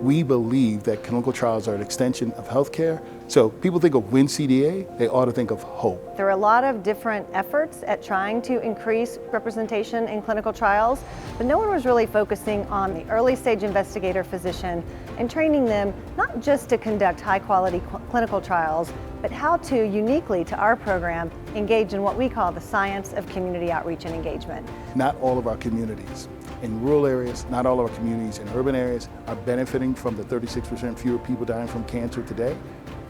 We believe that clinical trials are an extension of healthcare. So people think of Winn CDA, they ought to think of hope. There are a lot of different efforts at trying to increase representation in clinical trials, but no one was really focusing on the early stage investigator physician and training them not just to conduct high quality clinical trials, but how to uniquely to our program engage in what we call the science of community outreach and engagement. Not all of our communities in rural areas, not all of our communities in urban areas are benefiting from the 36% fewer people dying from cancer today.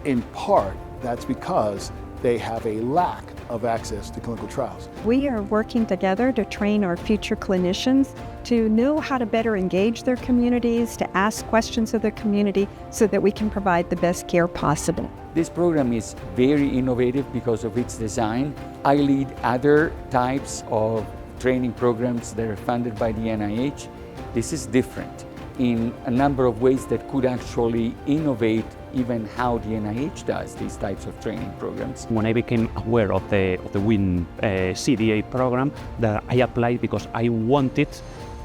In part, that's because they have a lack of access to clinical trials. We are working together to train our future clinicians to know how to better engage their communities, to ask questions of their community so that we can provide the best care possible. This program is very innovative because of its design. I lead other types of training programs that are funded by the NIH. This is different in a number of ways that could actually innovate even how the NIH does these types of training programs. When I became aware of the Winn CDA program, that I applied because I wanted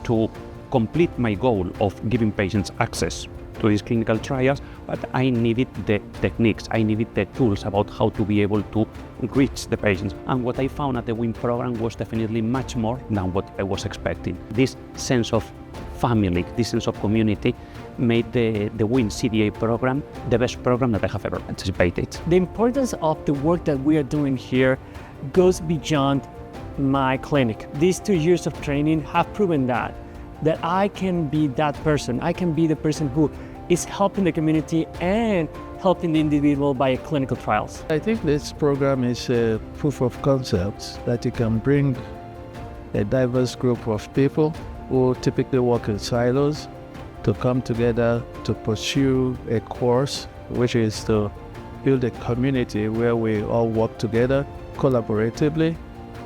to complete my goal of giving patients access to these clinical trials, but I needed the techniques, I needed the tools about how to be able to reach the patients. And what I found at the Winn program was definitely much more than what I was expecting. This sense of family, this sense of community made the Winn CDA program the best program that I have ever anticipated. The importance of the work that we are doing here goes beyond my clinic. These 2 years of training have proven that I can be that person. I can be the person who is helping the community and helping the individual by clinical trials. I think this program is a proof of concept that you can bring a diverse group of people who typically work in silos to come together to pursue a course, which is to build a community where we all work together collaboratively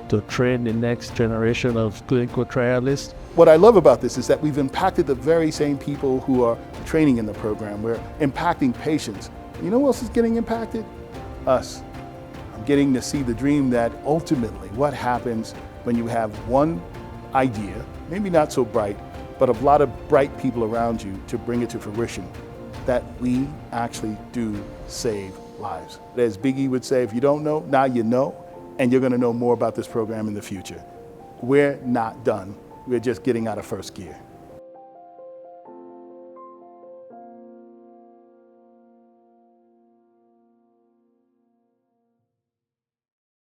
to train the next generation of clinical trialists. What I love about this is that we've impacted the very same people who are training in the program. We're impacting patients. You know who else is getting impacted? Us. I'm getting to see the dream that ultimately what happens when you have one idea, maybe not so bright, but a lot of bright people around you to bring it to fruition, that we actually do save lives. As Biggie would say, if you don't know, now you know, and you're going to know more about this program in the future. We're not done. We're just getting out of first gear.